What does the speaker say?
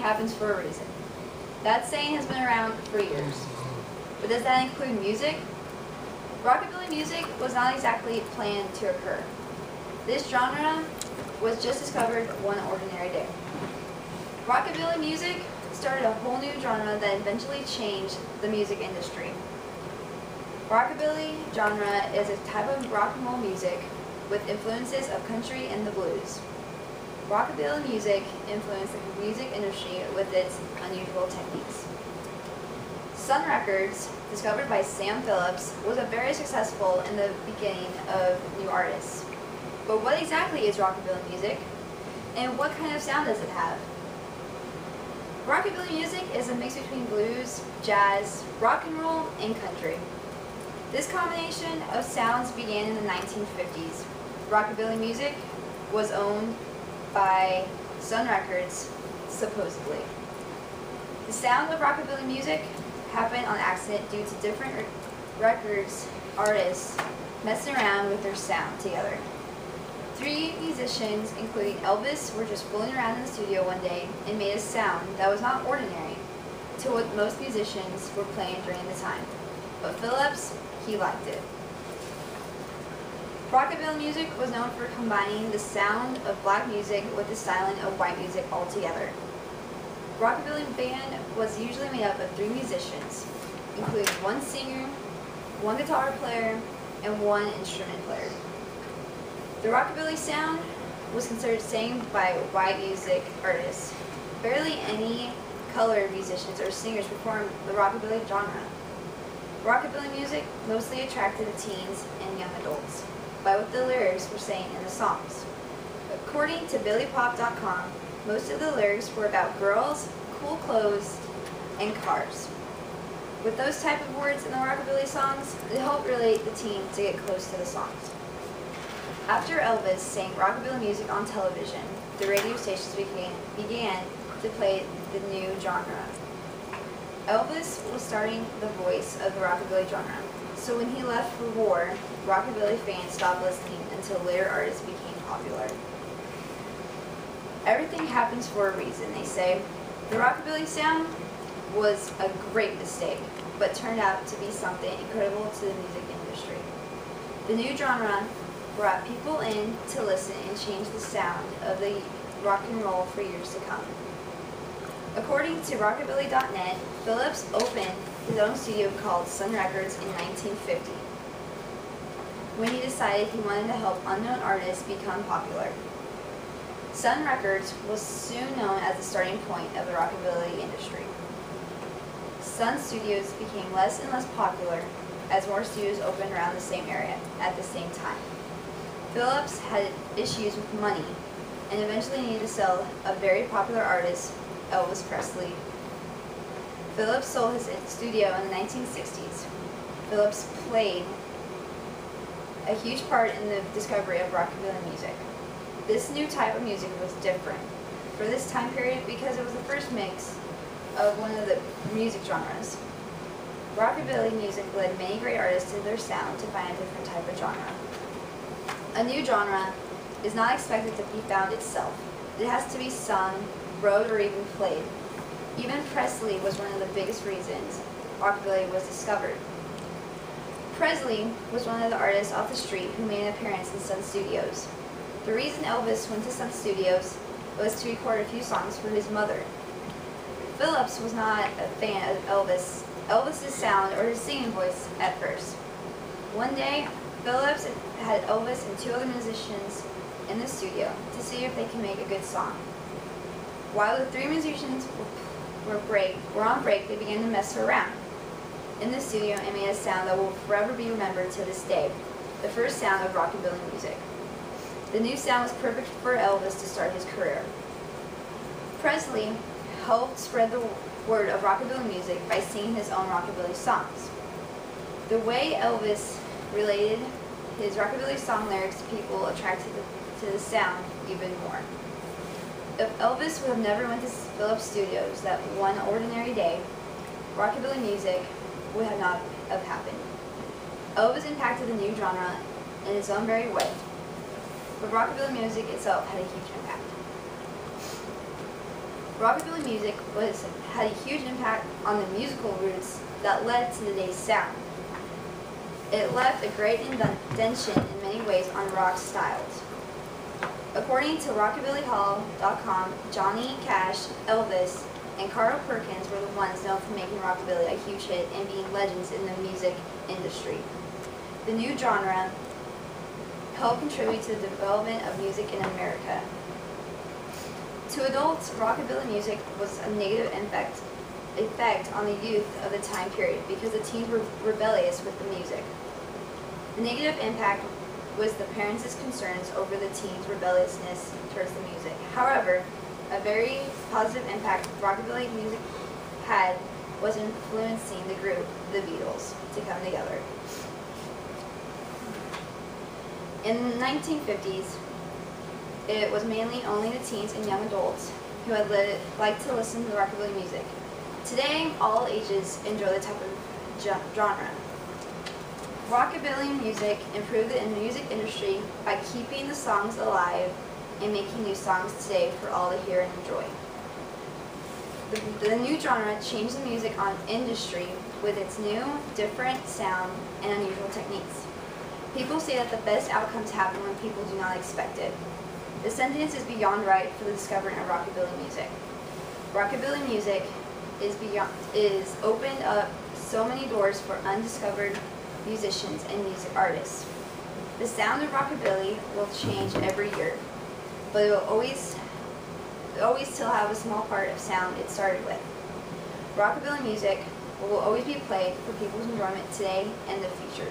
happens for a reason. That saying has been around for years. But does that include music? Rockabilly music was not exactly planned to occur. This genre was just discovered one ordinary day. Rockabilly music started a whole new genre that eventually changed the music industry. Rockabilly genre is a type of rock and roll music with influences of country and the blues. Rockabilly music influenced the music industry with its unusual techniques. Sun Records, discovered by Sam Phillips, was very successful in the beginning of new artists. But what exactly is rockabilly music, and what kind of sound does it have? Rockabilly music is a mix between blues, jazz, rock and roll, and country. This combination of sounds began in the 1950s. Rockabilly music was owned by Sun Records, supposedly. The sound of rockabilly music happened on accident due to different records artists messing around with their sound together. Three musicians, including Elvis, were just fooling around in the studio one day and made a sound that was not ordinary to what most musicians were playing during the time. But Phillips, he liked it. Rockabilly music was known for combining the sound of black music with the styling of white music altogether. Rockabilly band was usually made up of three musicians, including one singer, one guitar player, and one instrument player. The rockabilly sound was considered sang by white music artists. Barely any colored musicians or singers performed the rockabilly genre. Rockabilly music mostly attracted the teens and young adults by what the lyrics were saying in the songs. According to BillyPop.com, most of the lyrics were about girls, cool clothes, and cars. With those type of words in the rockabilly songs, it helped relate the teen to get close to the songs. After Elvis sang rockabilly music on television, the radio stations began to play the new genre. Elvis was starting the voice of the rockabilly genre, so when he left for war, rockabilly fans stopped listening until later artists became popular. Everything happens for a reason, they say. The rockabilly sound was a great mistake, but turned out to be something incredible to the music industry. The new genre brought people in to listen and change the sound of the rock and roll for years to come. According to Rockabilly.net, Phillips opened his own studio called Sun Records in 1950, when he decided he wanted to help unknown artists become popular. Sun Records was soon known as the starting point of the rockabilly industry. Sun Studios became less and less popular as more studios opened around the same area at the same time. Phillips had issues with money and eventually needed to sell a very popular artist, Elvis Presley. Phillips sold his studio in the 1960s. Phillips played a huge part in the discovery of rockabilly music. This new type of music was different for this time period because it was the first mix of one of the music genres. Rockabilly music led many great artists to their sound to find a different type of genre. A new genre is not expected to be found itself. It has to be sung, wrote, or even played. Even Presley was one of the biggest reasons rockabilly was discovered. Presley was one of the artists off the street who made an appearance in Sun Studios. The reason Elvis went to Sun Studios was to record a few songs for his mother. Phillips was not a fan of Elvis's sound or his singing voice at first. One day, Phillips had Elvis and two other musicians in the studio to see if they can make a good song. While the three musicians were on break, they began to mess around in the studio and made a sound that will forever be remembered to this day, the first sound of rockabilly music. The new sound was perfect for Elvis to start his career. Presley helped spread the word of rockabilly music by singing his own rockabilly songs. The way Elvis related his rockabilly song lyrics to people attracted to the sound even more. If Elvis would have never went to Phillips Studios that one ordinary day, rockabilly music would have not have happened. Elvis impacted the new genre in its own very way, but rockabilly music itself had a huge impact. Rockabilly music had a huge impact on the musical roots that led to today's sound. It left a great indentation in many ways on rock styles. According to RockabillyHall.com, Johnny Cash, Elvis, and Carl Perkins were the ones known for making rockabilly a huge hit and being legends in the music industry. The new genre helped contribute to the development of music in America. To adults, rockabilly music was a negative effect on the youth of the time period because the teens were rebellious with the music. The negative impact was the parents' concerns over the teens' rebelliousness towards the music. However, a very positive impact rockabilly music had was influencing the group, the Beatles, to come together. In the 1950s, it was mainly only the teens and young adults who had liked to listen to rockabilly music. Today, all ages enjoy the type of genre. Rockabilly music improved the music industry by keeping the songs alive and making new songs today for all to hear and enjoy. The new genre changed the music industry with its new, different sound and unusual techniques. People say that the best outcomes happen when people do not expect it. The sentence is beyond right for the discovery of rockabilly music. Rockabilly music is opened up so many doors for undiscovered musicians and music artists. The sound of rockabilly will change every year, but it will always still have a small part of sound it started with. Rockabilly music will always be played for people's enjoyment today and the future.